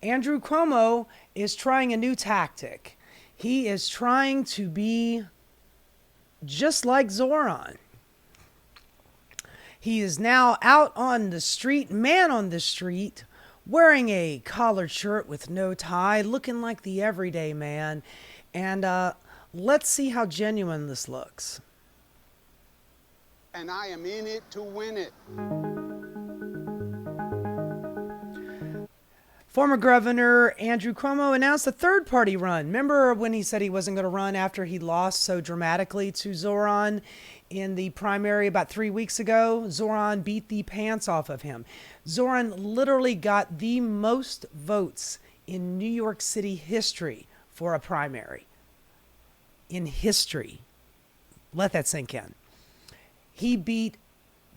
Andrew Cuomo is trying a new tactic. He is trying to be just like Zohran. He is now out on the street, man on the street, wearing a collared shirt with no tie, looking like the everyday man. And let's see how genuine this looks. And I am in it to win it. Former Governor Andrew Cuomo announced a third-party run. Remember when he said he wasn't going to run after he lost so dramatically to Zohran in the primary about 3 weeks ago? Zohran beat the pants off of him. Zohran literally got the most votes in New York City history for a primary. In history. Let that sink in. He beat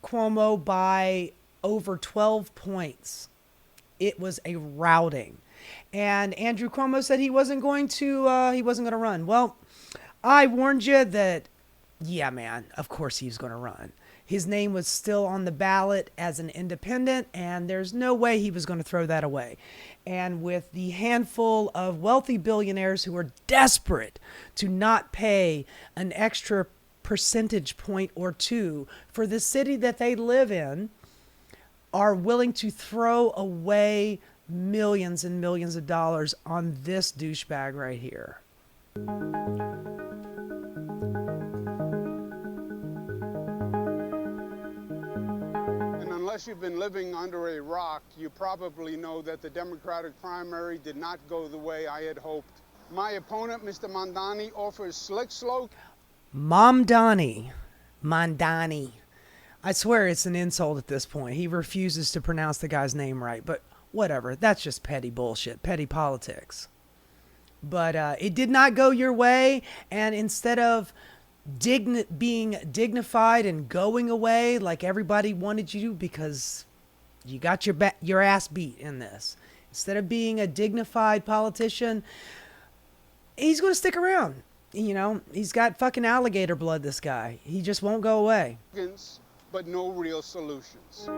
Cuomo by over 12 points. It was a routing. And Andrew Cuomo said he wasn't going to run. Well, I warned you that, yeah, man, of course he was going to run. His name was still on the ballot as an independent, and there's no way he was going to throw that away. And with the handful of wealthy billionaires who are desperate to not pay an extra percentage point or two for the city that they live in, are willing to throw away millions and millions of dollars on this douchebag right here. And unless you've been living under a rock, you probably know that the Democratic primary did not go the way I had hoped. My opponent, Mr. Mamdani, offers slick slow. Mamdani. I swear it's an insult at this point. He refuses to pronounce the guy's name right, but whatever. That's just petty bullshit, petty politics. But it did not go your way, and instead of being dignified and going away like everybody wanted you to, because you got your ass beat in this, instead of being a dignified politician, he's going to stick around. You know, he's got fucking alligator blood, this guy. He just won't go away. But no real solutions.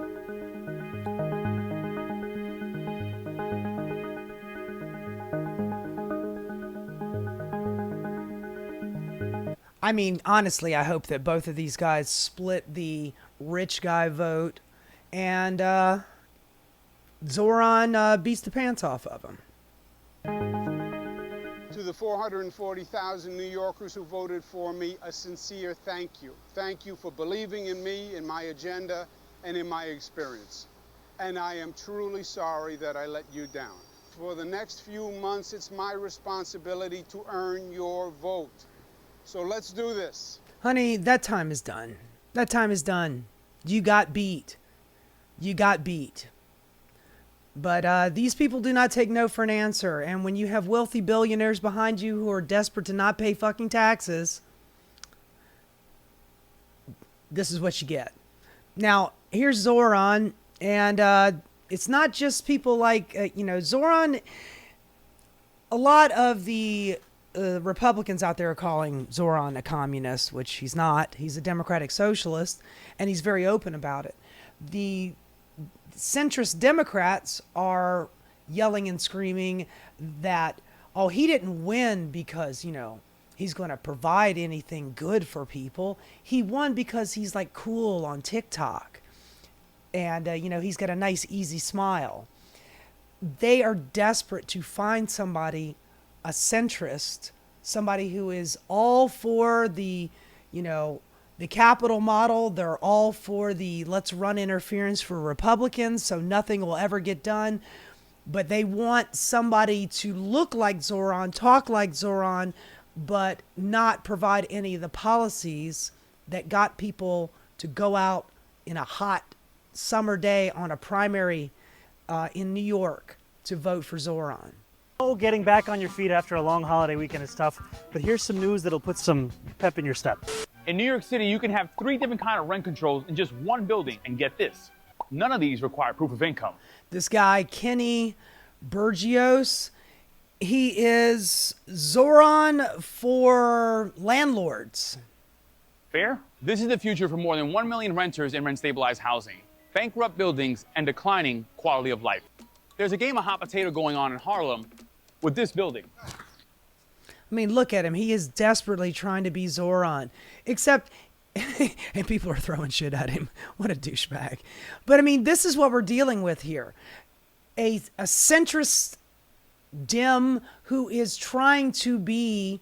I mean, honestly, I hope that both of these guys split the rich guy vote and Zohran beats the pants off of him. To the 440,000 New Yorkers who voted for me, a sincere thank you. Thank you for believing in me, in my agenda, and in my experience. And I am truly sorry that I let you down. For the next few months, it's my responsibility to earn your vote. So let's do this. Honey, that time is done. That time is done. You got beat. You got beat. But these people do not take no for an answer. And when you have wealthy billionaires behind you who are desperate to not pay fucking taxes, this is what you get. Now, here's Zohran. And it's not just people like, Zohran. A lot of the Republicans out there are calling Zohran a communist, which he's not. He's a democratic socialist, and he's very open about it. The centrist Democrats are yelling and screaming that, oh, he didn't win because, he's going to provide anything good for people. He won because he's like cool on TikTok. And, he's got a nice, easy smile. They are desperate to find somebody, a centrist, somebody who is all for the capital model. They're all for the let's run interference for Republicans so nothing will ever get done. But they want somebody to look like Zohran, talk like Zohran, but not provide any of the policies that got people to go out in a hot summer day on a primary in New York to vote for Zohran. Getting back on your feet after a long holiday weekend is tough, but here's some news that'll put some pep in your step. In New York City, you can have 3 different kinds of rent controls in just one building, and get this, none of these require proof of income. This guy, Kenny Bergios, he is Zohran for landlords. Fair? This is the future for more than 1 million renters in rent-stabilized housing, bankrupt buildings, and declining quality of life. There's a game of hot potato going on in Harlem with this building. I mean, look at him. He is desperately trying to be Zohran, except, and people are throwing shit at him. What a douchebag. But I mean, this is what we're dealing with here. A centrist dem who is trying to be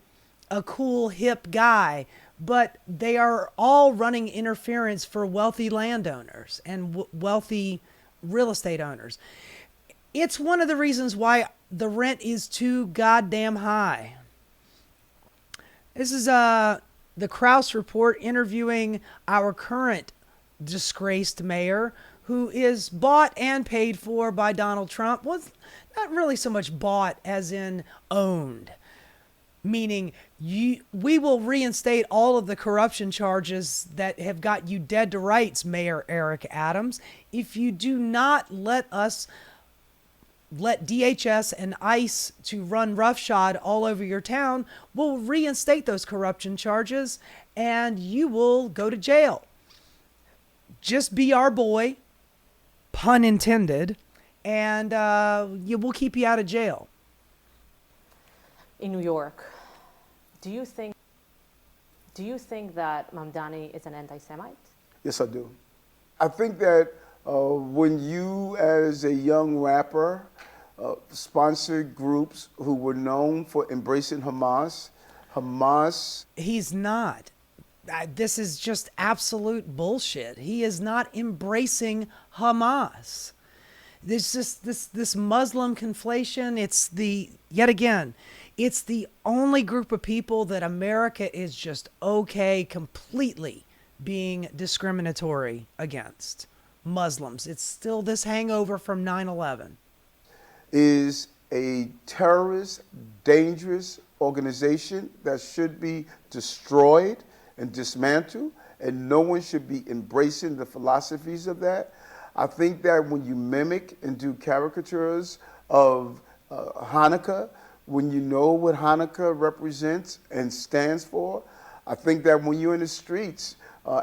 a cool, hip guy, but they are all running interference for wealthy landowners and wealthy real estate owners. It's one of the reasons why the rent is too goddamn high. This is the Krauss Report interviewing our current disgraced mayor, who is bought and paid for by Donald Trump. Well, not really so much bought as in owned, meaning we will reinstate all of the corruption charges that have got you dead to rights, Mayor Eric Adams, if you do not let DHS and ICE to run roughshod all over your town. We'll reinstate those corruption charges and you will go to jail. Just be our boy, pun intended, and we'll keep you out of jail. In New York, do you think that Mamdani is an anti-Semite? Yes, I do. I think that when you, as a young rapper, sponsored groups who were known for embracing Hamas. He's not. This is just absolute bullshit. He is not embracing Hamas. There's just this Muslim conflation. It's the only group of people that America is just okay completely being discriminatory against. Muslims. It's still this hangover from 9/11. Is a terrorist, dangerous organization that should be destroyed and dismantled, and no one should be embracing the philosophies of that. I think that when you mimic and do caricatures of Hanukkah, when you know what Hanukkah represents and stands for, I think that when you're in the streets,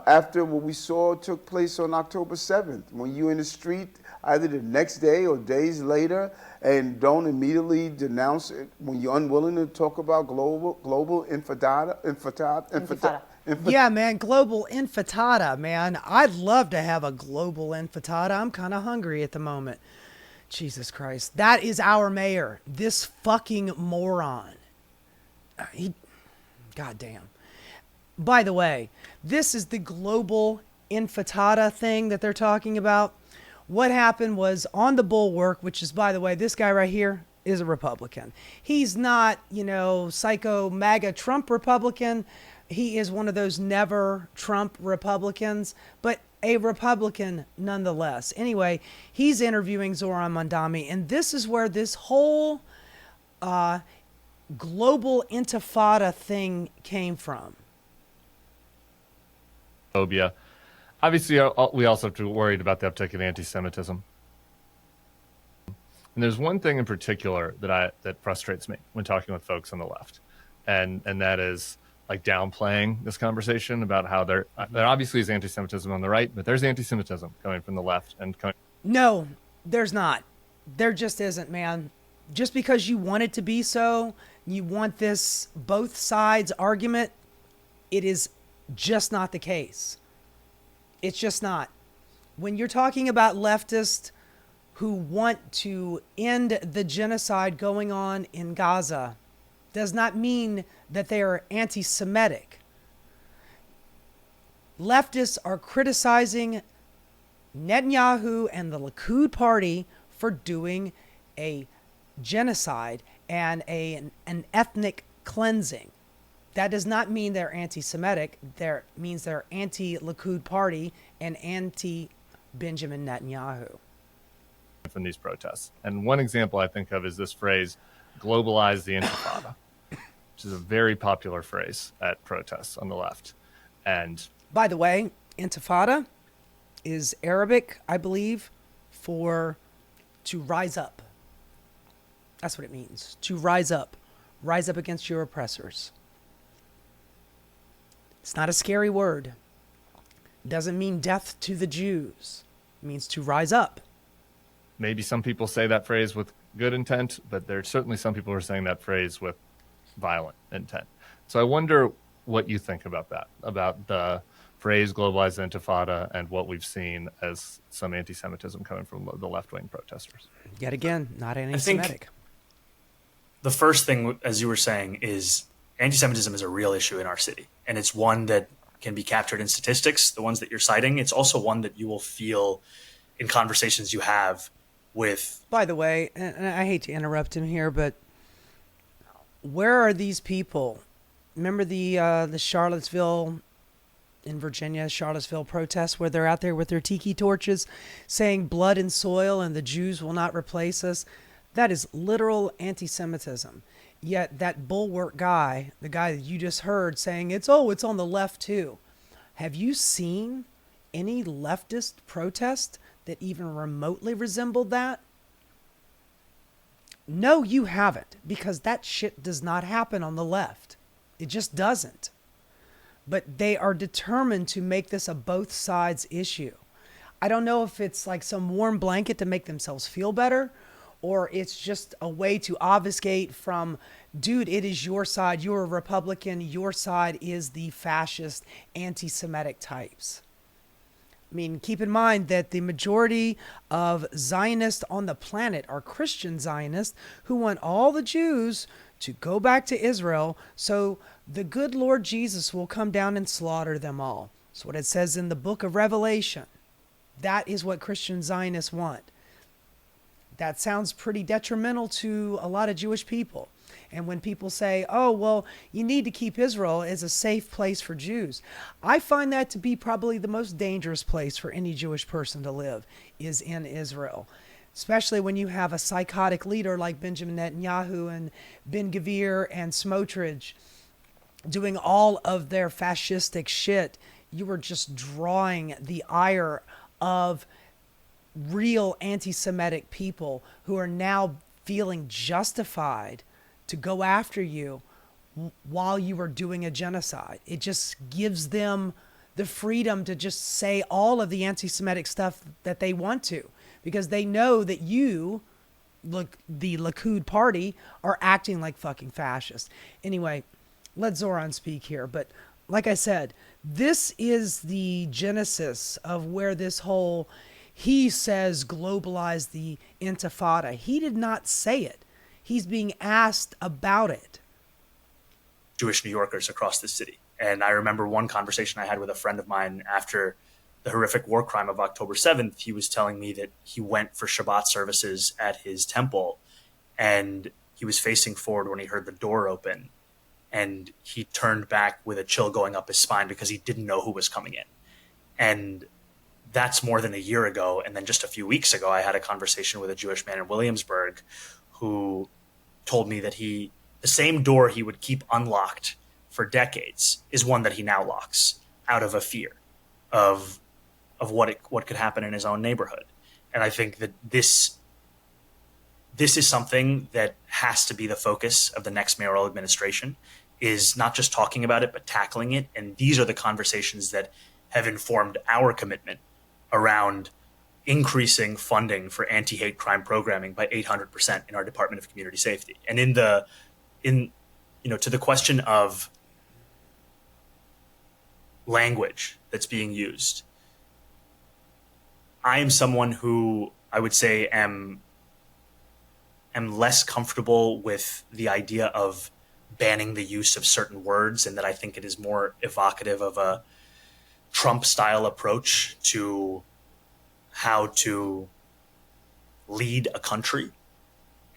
after what we saw took place on October 7th, when you're in the street either the next day or days later and don't immediately denounce it, when you're unwilling to talk about global intifada. Yeah, man, global intifada, man. I'd love to have a global intifada. I'm kind of hungry at the moment. Jesus Christ. That is our mayor. This fucking moron. Goddamn. By the way, this is the global intifada thing that they're talking about. What happened was on the Bulwark, which is, by the way, this guy right here is a Republican. He's not, psycho MAGA Trump Republican. He is one of those never Trump Republicans, but a Republican nonetheless. Anyway, he's interviewing Zohran Mamdani, and this is where this whole global intifada thing came from. Phobia. Obviously, we also have to be worried about the uptick in anti-Semitism. And there's one thing in particular that frustrates me when talking with folks on the left, and that is like downplaying this conversation about how there obviously is anti-Semitism on the right, but there's anti-Semitism coming from the left and coming. No, there's not. There just isn't, man. Just because you want it to be so, you want this both sides argument, it is just not the case. It's just not. When you're talking about leftists who want to end the genocide going on in Gaza, does not mean that they are anti-Semitic. Leftists are criticizing Netanyahu and the Likud party for doing a genocide and an ethnic cleansing. That does not mean they're anti-Semitic. That means they're anti-Likud party and anti-Benjamin Netanyahu. From these protests. And one example I think of is this phrase, globalize the intifada, which is a very popular phrase at protests on the left. And by the way, intifada is Arabic, I believe, for to rise up. That's what it means, to rise up against your oppressors. It's not a scary word. It doesn't mean death to the Jews. It means to rise up. maybe some people say that phrase with good intent, but there's certainly some people who are saying that phrase with violent intent. So I wonder what you think about that, about the phrase globalized intifada and what we've seen as some anti-Semitism coming from the left-wing protesters. Yet again, not anti-Semitic. The first thing, as you were saying, is anti-Semitism is a real issue in our city. And it's one that can be captured in statistics, the ones that you're citing. It's also one that you will feel in conversations you have with... By the way, and I hate to interrupt him here, but where are these people? Remember the Charlottesville, in Virginia, Charlottesville protests where they're out there with their tiki torches saying blood and soil and the Jews will not replace us? That is literal anti-Semitism. Yet that bulwark guy, the guy that you just heard saying it's on the left too. Have you seen any leftist protest that even remotely resembled that? No, you haven't, because that shit does not happen on the left. It just doesn't. But they are determined to make this a both sides issue. I don't know if it's like some warm blanket to make themselves feel better, or it's just a way to obfuscate from, dude, it is your side, you're a Republican, your side is the fascist, anti-Semitic types. I mean, keep in mind that the majority of Zionists on the planet are Christian Zionists who want all the Jews to go back to Israel so the good Lord Jesus will come down and slaughter them all. That's what it says in the book of Revelation. That is what Christian Zionists want. That sounds pretty detrimental to a lot of Jewish people. And when people say, oh, well, you need to keep Israel as a safe place for Jews, I find that to be probably the most dangerous place for any Jewish person to live is in Israel. Especially when you have a psychotic leader like Benjamin Netanyahu and Ben-Gvir and Smotrich doing all of their fascistic shit. You are just drawing the ire of real anti-Semitic people who are now feeling justified to go after you while you are doing a genocide. It just gives them the freedom to just say all of the anti-Semitic stuff that they want to, because they know that you, look, the Likud party, are acting like fucking fascists. Anyway, let Zohran speak here. But like I said, this is the genesis of where this whole, he says, globalize the intifada. He did not say it. He's being asked about it. Jewish New Yorkers across the city. And I remember one conversation I had with a friend of mine after the horrific war crime of October 7th. He was telling me that he went for Shabbat services at his temple and he was facing forward when he heard the door open, and he turned back with a chill going up his spine because he didn't know who was coming in. And that's more than a year ago. And then just a few weeks ago, I had a conversation with a Jewish man in Williamsburg who told me that the same door he would keep unlocked for decades is one that he now locks out of a fear of what could happen in his own neighborhood. And I think that this is something that has to be the focus of the next mayoral administration, is not just talking about it, but tackling it. And these are the conversations that have informed our commitment around increasing funding for anti-hate crime programming by 800% in our Department of Community Safety. And to the question of language that's being used, I am someone who I would say am less comfortable with the idea of banning the use of certain words, and that I think it is more evocative of a Trump-style approach to how to lead a country.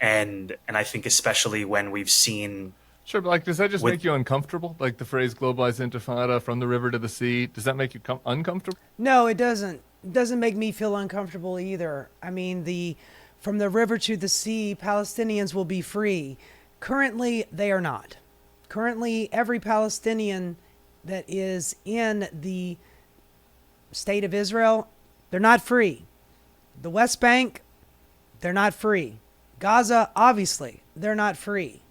And I think especially when we've seen... Sure, but does that just make you uncomfortable? Like the phrase globalized intifada, from the river to the sea, does that make you uncomfortable? No, it doesn't. It doesn't make me feel uncomfortable either. I mean, from the river to the sea, Palestinians will be free. Currently, they are not. Currently, every Palestinian that is in the state of Israel, they're not free. The West Bank, they're not free. Gaza, obviously, they're not free.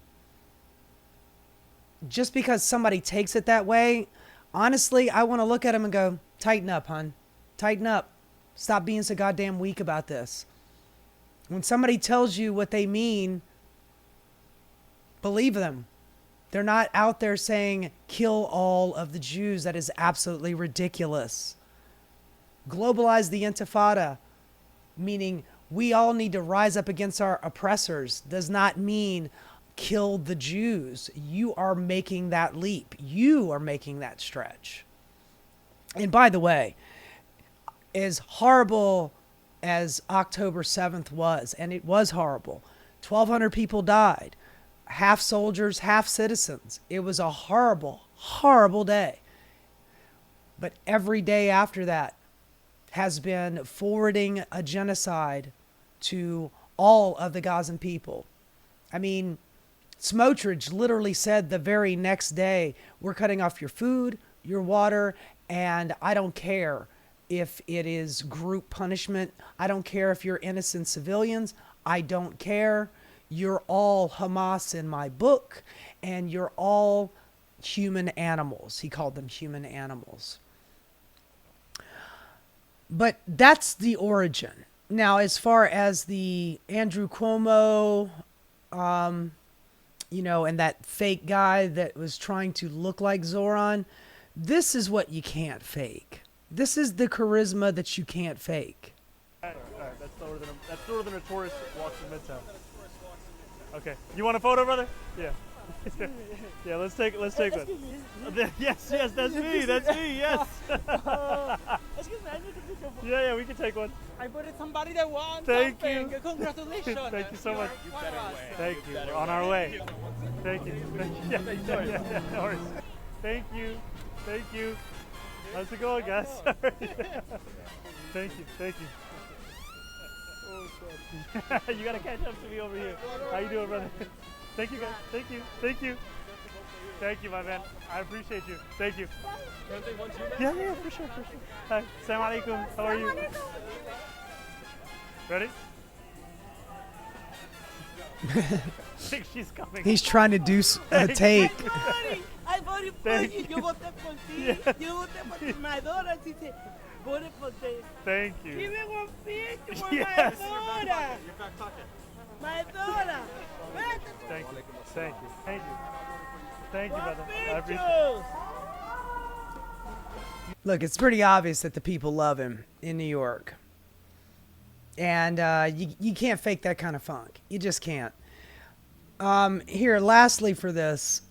Just because somebody takes it that way, honestly, I want to look at them and go, tighten up, hon. Tighten up. Stop being so goddamn weak about this. When somebody tells you what they mean, believe them. They're not out there saying, kill all of the Jews. That is absolutely ridiculous. Globalize the Intifada, meaning we all need to rise up against our oppressors, does not mean kill the Jews. You are making that leap. You are making that stretch. And by the way, as horrible as October 7th was, and it was horrible, 1,200 people died, half soldiers, half citizens. It was a horrible, horrible day. But every day after that has been forwarding a genocide to all of the Gazan people. I mean, Smotrich literally said the very next day, we're cutting off your food, your water, and I don't care if it is group punishment. I don't care if you're innocent civilians. I don't care. You're all Hamas in my book, and you're all human animals. He called them human animals. But that's the origin. Now, as far as the Andrew Cuomo, and that fake guy that was trying to look like Zohran, this is what you can't fake. This is the charisma that you can't fake. All right, that's slower than a tourist walks in Midtown. Okay, you want a photo, brother? Yeah. Yeah, let's take one. Yes, that's me, yes. Excuse me, I need to pick your phone. Yeah, we can take one. I voted somebody that won. Thank something. you. Congratulations. Thank you so much. Thank you. We're on our way. Thank you. Yeah, no worries. Thank you. How's it going, guys? Thank you. You gotta catch up to me over here. How you doing, brother? Thank you, guys. Thank you. Thank you, my man. I appreciate you. Thank you. Yeah, for sure. Hi. Assalamu alaikum. How are you? Ready? I think she's coming. He's trying to do a take. I voted for you. You voted for me. You voted for me. My daughter, she said, voted for this. Thank you. Give me one picture for Yes. my daughter. My daughter. Thank you. Thank you, brother. I appreciate Pictures. it. Look, it's pretty obvious that the people love him in New York. And you can't fake that kind of funk. You just can't. Here, lastly for this,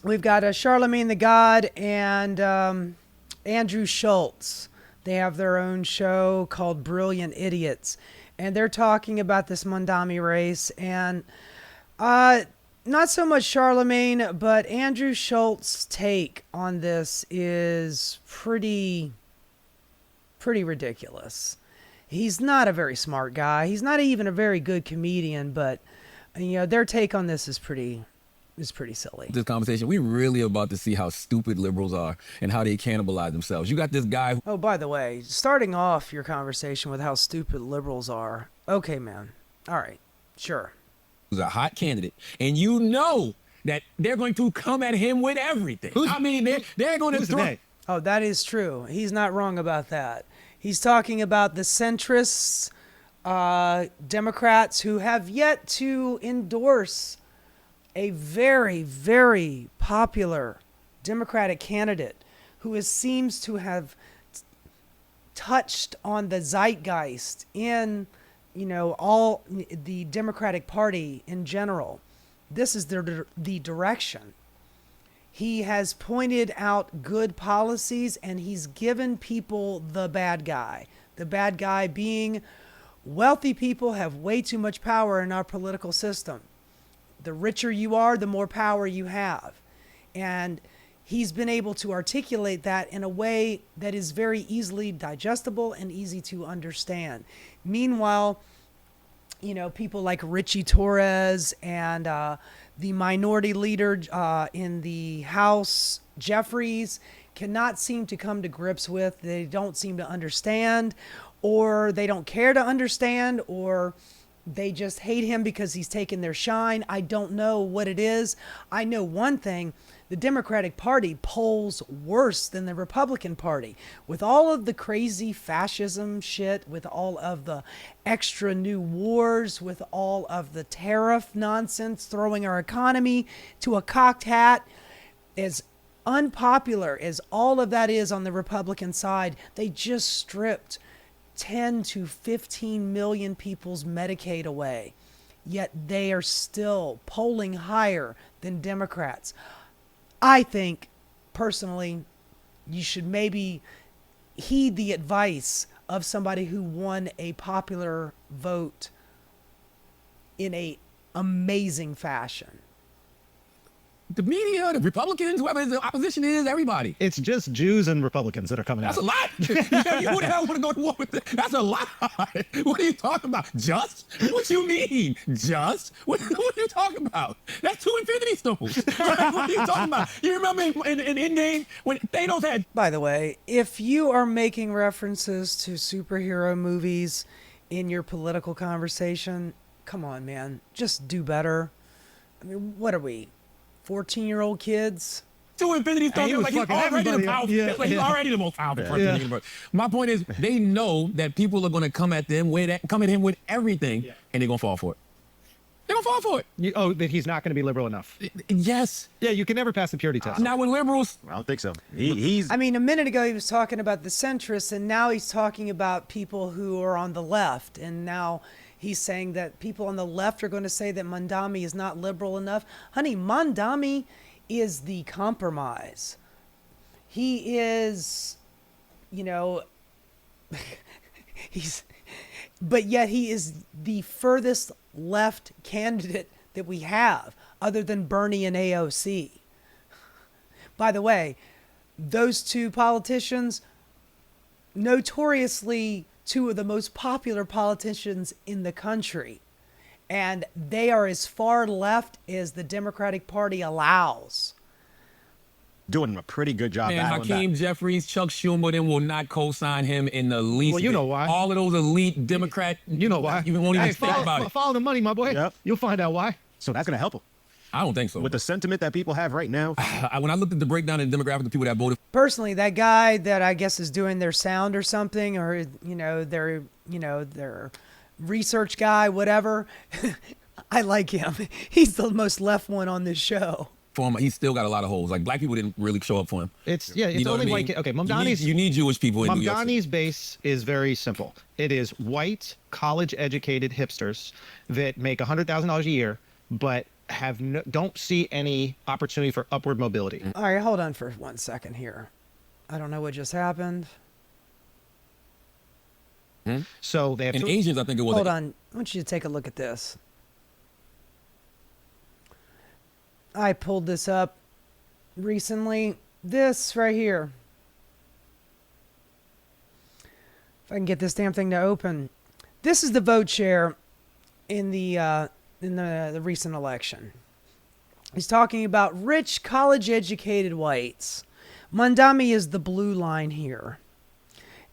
we've got Charlemagne the God and Andrew Schultz. They have their own show called Brilliant Idiots. And they're talking about this Mamdani race. And not so much Charlemagne, but Andrew Schultz's take on this is pretty ridiculous. He's not a very smart guy. He's not even a very good comedian, but their take on this is pretty silly. This conversation, we really about to see how stupid liberals are and how they cannibalize themselves. You got this guy. Oh, by the way, starting off your conversation with how stupid liberals are. Okay, man. All right. Sure. Who's a hot candidate, and you know that they're going to come at him with everything. They're going to throw. Oh, that is true. He's not wrong about that. He's talking about the centrists, Democrats who have yet to endorse a very, very popular Democratic candidate who seems to have touched on the zeitgeist in, all the Democratic Party in general. This is the direction. He has pointed out good policies, and he's given people the bad guy. The bad guy being wealthy people have way too much power in our political system. The richer you are, the more power you have. And he's been able to articulate that in a way that is very easily digestible and easy to understand. Meanwhile, people like Richie Torres and the minority leader in the House, Jeffries, cannot seem to come to grips with. They don't seem to understand, or they don't care to understand, or they just hate him because he's taken their shine. I don't know what it is. I know one thing. The Democratic Party polls worse than the Republican Party. With all of the crazy fascism shit, with all of the extra new wars, with all of the tariff nonsense, throwing our economy to a cocked hat, as unpopular as all of that is on the Republican side, they just stripped 10 to 15 million people's Medicaid away. Yet they are still polling higher than Democrats. I think, personally, you should maybe heed the advice of somebody who won a popular vote in a amazing fashion. The media, the Republicans, whoever the opposition is, everybody. It's just Jews and Republicans that are coming That's out. a lot. Who the hell want to go to war with that? That's a lot. What are you talking about? Just? What you mean? Just? What are you talking about? That's 2 Infinity Stones. What are you talking about? You remember in Endgame when Thanos had... By the way, if you are making references to superhero movies in your political conversation, come on, man. Just do better. I mean, what are we? 14-year-old kids? 2 Infinity Stones. He was He's fucking already the everybody up. powerful. Yeah, He's yeah. already the most powerful person in the universe. My point is, they know that people are going to come at him with everything, and they're going to fall for it. They're going to fall for it. That he's not going to be liberal enough. Yes. Yeah, you can never pass the purity test. Now, when liberals... I don't think so. He's... I mean, a minute ago he was talking about the centrists, and now he's talking about people who are on the left, and now he's saying that people on the left are going to say that Mamdani is not liberal enough. Honey, Mamdani is the compromise. He is, you know, but yet he is the furthest left candidate that we have, other than Bernie and AOC. By the way, those two politicians, notoriously two of the most popular politicians in the country. And they are as far left as the Democratic Party allows. doing a pretty good job Man, battling Hakeem back. Jeffries, Chuck Schumer, them will not co-sign him in the least. Well, you bit. know why. All of those elite Democrat, You know why. You won't even think about it. Follow the money, my boy. Yep. You'll find out why. So that's going to help him. I don't think so. With the sentiment that people have right now. When I looked at the breakdown of the demographic of the people that voted, Personally, that guy that I guess is doing their sound or something, or their research guy, whatever. I like him. He's the most left one on this show. for him, he's still got a lot of holes. Like black people didn't really show up for him. It's You know what I only mean? white. Okay, Mamdani's. You need Jewish people in New York City. Mamdani's base is very simple. It is white, college-educated hipsters that make $100,000 a year, but don't see any opportunity for upward mobility. All right, hold on for 1 second here. I don't know what just happened. So they have And two, Asians, I think it was. Hold on. I want you to take a look at this. I pulled this up recently. This right here. If I can get this damn thing to open. This is the vote share in the recent election. He's talking about rich, college-educated whites. Mamdani is the blue line here.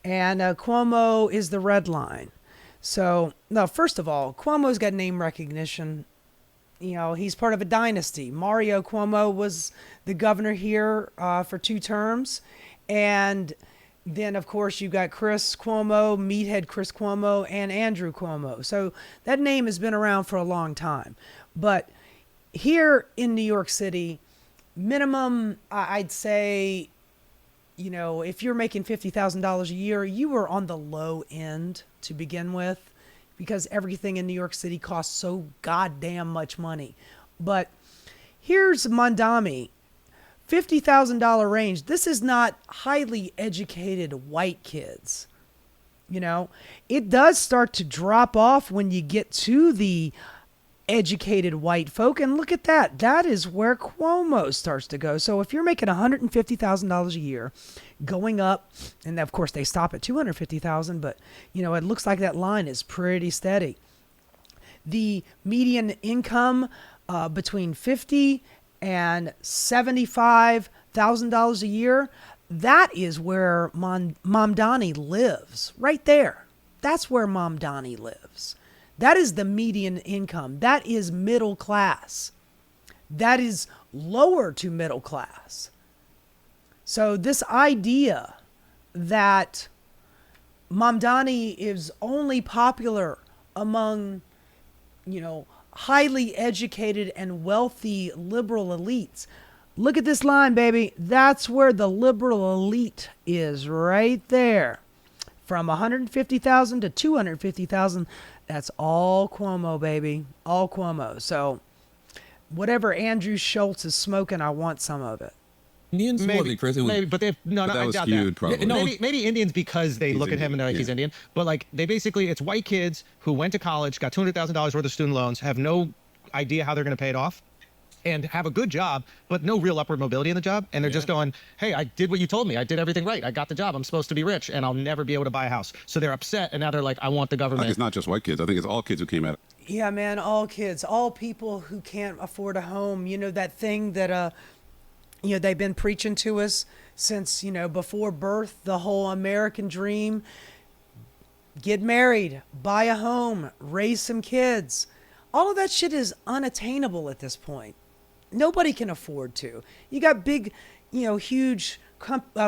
And Cuomo is the red line. So, no, first of all, Cuomo's got name recognition. You know, he's part of a dynasty. Mario Cuomo was the governor here for 2 terms. And then, of course, you've got Chris Cuomo, Meathead Chris Cuomo, and Andrew Cuomo. So that name has been around for a long time. But here in New York City, minimum, I'd say, you know, if you're making $50,000 a year, you were on the low end to begin with, because everything in New York City costs so goddamn much money. But here's Mamdani, $50,000 range. This is not highly educated white kids. You know, it does start to drop off when you get to the educated white folk, and look at that. That is where Cuomo starts to go. So if you're making $150,000 a year, going up, and of course they stop at $250,000, but you know, it looks like that line is pretty steady. The median income between $50,000 and $75,000 a year, that is where Mamdani lives, right there. That's where Mamdani lives. That is the median income. That is middle class. That is lower to middle class. So this idea that Mamdani is only popular among, highly educated and wealthy liberal elites. Look at this line, baby. That's where the liberal elite is, right there. From 150,000 to 250,000, that's all Cuomo, baby. All Cuomo. So whatever Andrew Schultz is smoking, I want some of it. Indians, Maybe, Chris, it was, maybe, but that I was doubt skewed, that. probably. No, maybe Indians because they look at him and they're like, yeah. he's Indian. But like, they basically, it's white kids who went to college, got $200,000 worth of student loans, have no idea how they're going to pay it off, and have a good job, but no real upward mobility in the job. And they're just going, hey, I did what you told me. I did everything right. I got the job. I'm supposed to be rich, and I'll never be able to buy a house. So they're upset, and now they're like, I want the I government. think it's not just white kids. I think it's all kids who came at it. Yeah, man, all kids, all people who can't afford a home. That thing that, they've been preaching to us since, before birth, the whole American dream. Get married, buy a home, raise some kids. All of that shit is unattainable at this point. Nobody can afford to. You got big, huge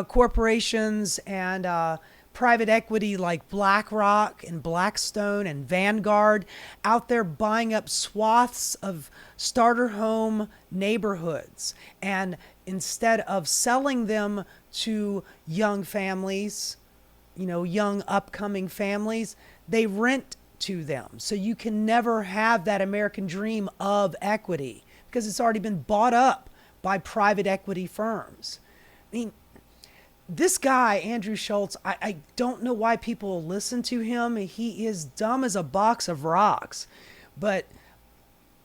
corporations and private equity like BlackRock and Blackstone and Vanguard out there buying up swaths of starter home neighborhoods. And instead of selling them to young families, young upcoming families, they rent to them. So you can never have that American dream of equity because it's already been bought up by private equity firms. I mean, this guy, Andrew Schultz, I don't know why people listen to him. He is dumb as a box of rocks. But,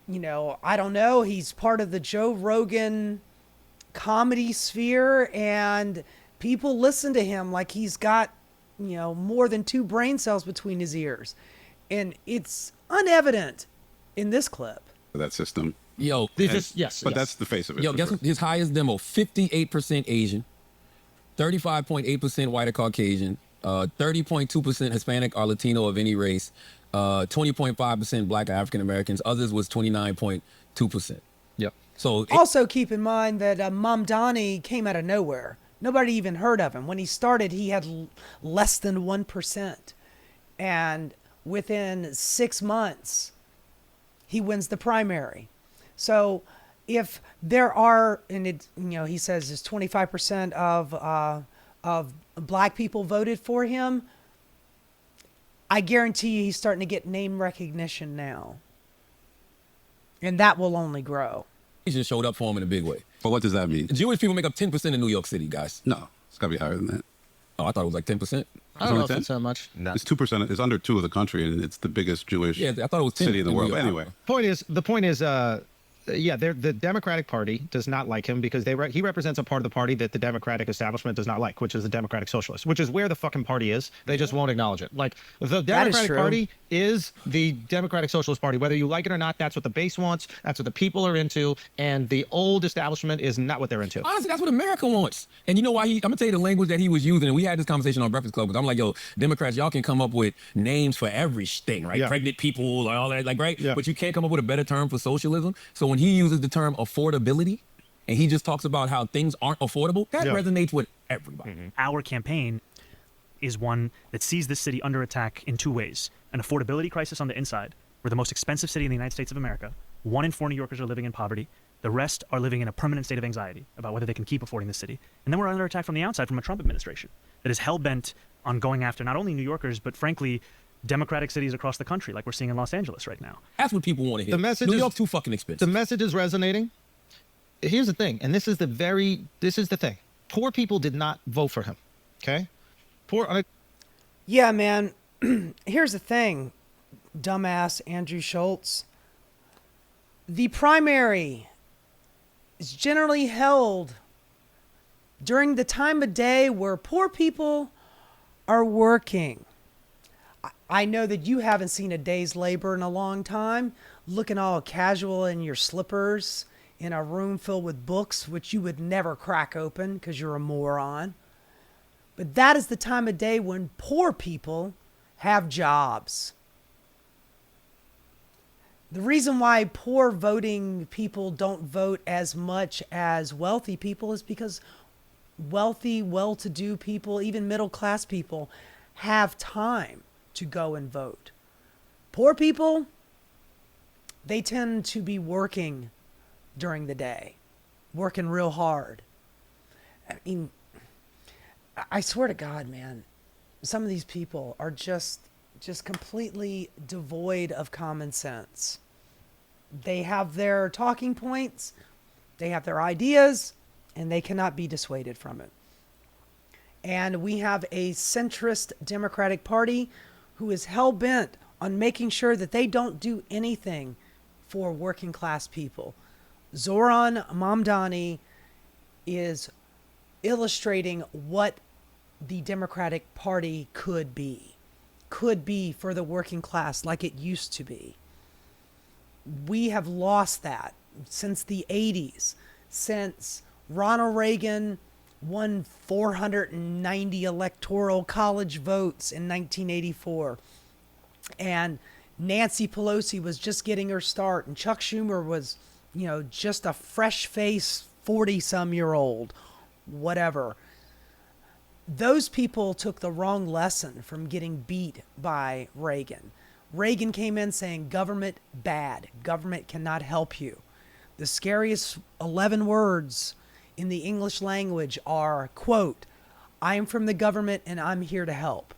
I don't know. He's part of the Joe Rogan comedy sphere, and people listen to him like he's got, more than 2 brain cells between his ears. And it's unevident in this clip. That system. Yo, but that's the face of it. Yo, guess what? His highest demo: 58% Asian, 35.8% white or Caucasian, 30.2% Hispanic or Latino of any race, 20.5% Black or African Americans. Others was 29.2%. Yep. So also keep in mind that Mamdani came out of nowhere. Nobody even heard of him. When he started, he had less than 1%. And within 6 months, he wins the primary. So if there are, and it, he says there's 25% of black people voted for him, I guarantee you he's starting to get name recognition now. And that will only grow. He just showed up for him in a big way. But what does that mean? Jewish people make up 10% in New York City, guys. No, it's got to be higher than that. Oh, I thought it was like 10%. I don't know if it's that much. It's 2%. It's under 2 of the country, and it's the biggest Jewish I thought it was 10 city in the world. But anyway. The point is, the Democratic Party does not like him because he represents a part of the party that the Democratic establishment does not like, which is the Democratic Socialists, which is where the fucking party is. They just won't acknowledge it. Like, the Democratic Party is the Democratic Socialist Party. Whether you like it or not, that's what the base wants. That's what the people are into. And the old establishment is not what they're into. Honestly, that's what America wants. And you know why? I'm going to tell you the language that he was using. And we had this conversation on Breakfast Club. Because I'm like, yo, Democrats, y'all can come up with names for everything, right? Yeah. Pregnant people, all that, like, right? Yeah. But you can't come up with a better term for socialism. So when he uses the term affordability, and he just talks about how things aren't affordable, that resonates with everybody. Mm-hmm. Our campaign is one that sees this city under attack in 2 ways. An affordability crisis on the inside. We're the most expensive city in the United States of America. 1 in 4 New Yorkers are living in poverty. The rest are living in a permanent state of anxiety about whether they can keep affording the city. And then we're under attack from the outside from a Trump administration that is hell-bent on going after not only New Yorkers, but frankly, democratic cities across the country, like we're seeing in Los Angeles right now. That's what people want to hear. The message New is York's too fucking expensive. The message is resonating. Here's the thing, and this is the thing. Poor people did not vote for him. Okay? Yeah, man. Here's the thing, dumbass Andrew Schultz. The primary is generally held during the time of day where poor people are working. I know that you haven't seen a day's labor in a long time, looking all casual in your slippers in a room filled with books, which you would never crack open because you're a moron. But that is the time of day when poor people have jobs. The reason why poor voting people don't vote as much as wealthy people is because wealthy, well-to-do people, even middle-class people, have time to go and vote. Poor people, they tend to be working during the day, working real hard. I mean, I swear to God, man, some of these people are just completely devoid of common sense. They have their talking points, they have their ideas, and they cannot be dissuaded from it. And we have a centrist Democratic Party who is hell-bent on making sure that they don't do anything for working class people. Zohran Mamdani is illustrating what the Democratic Party could be for the working class like it used to be. We have lost that since the 80s, since Ronald Reagan won 490 electoral college votes in 1984. And Nancy Pelosi was just getting her start, and Chuck Schumer was, just a fresh-faced 40-some-year-old, whatever. Those people took the wrong lesson from getting beat by Reagan. Reagan came in saying, government bad. Government cannot help you. The scariest 11 words in the English language are, quote, I am from the government and I'm here to help.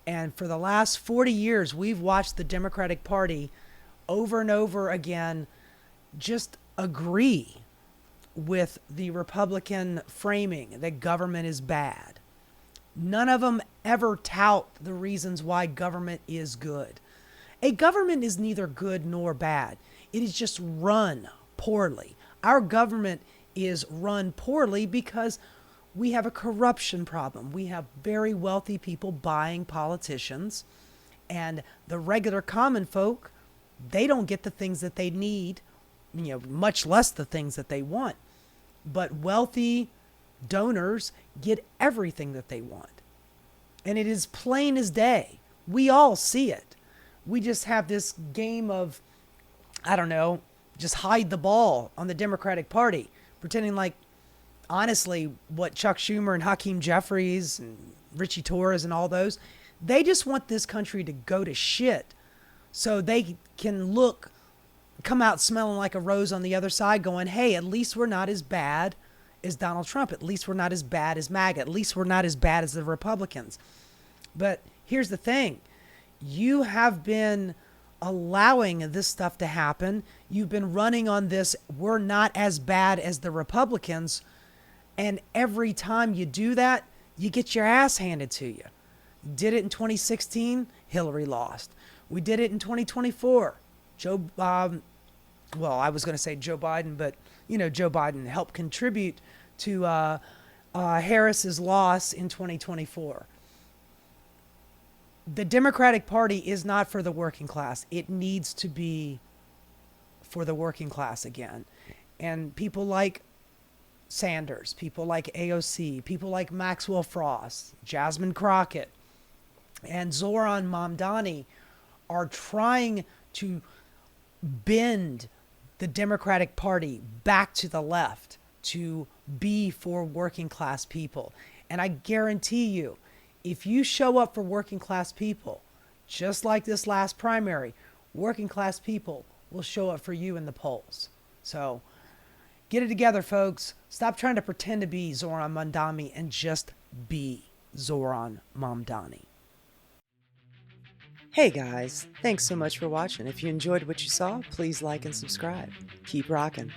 And for the last 40 years, we've watched the Democratic Party over and over again just agree with the Republican framing that government is bad. None of them ever tout the reasons why government is good. A government is neither good nor bad. It is just run poorly. Our government is run poorly because we have a corruption problem. We have very wealthy people buying politicians, and the regular common folk, they don't get the things that they need, much less the things that they want. But wealthy donors get everything that they want. And it is plain as day. We all see it. We just have this game of, just hide the ball on the Democratic Party, pretending like, honestly, what Chuck Schumer and Hakeem Jeffries and Richie Torres and all those, they just want this country to go to shit so they can come out smelling like a rose on the other side going, hey, at least we're not as bad as Donald Trump. At least we're not as bad as MAGA. At least we're not as bad as the Republicans. But here's the thing. You have been allowing this stuff to happen. You've been running on this, we're not as bad as the Republicans. And every time you do that, you get your ass handed to you. Did it in 2016, Hillary lost. We did it in 2024. I was going to say Joe Biden, but, Joe Biden helped contribute to Harris's loss in 2024. The Democratic Party is not for the working class. It needs to be for the working class again. And people like Sanders, people like AOC, people like Maxwell Frost, Jasmine Crockett, and Zohran Mamdani are trying to bend the Democratic Party back to the left to be for working class people. And I guarantee you, if you show up for working class people, just like this last primary, working class people will show up for you in the polls. So get it together, folks. Stop trying to pretend to be Zohran Mamdani and just be Zohran Mamdani. Hey guys, thanks so much for watching. If you enjoyed what you saw, please like and subscribe. Keep rocking.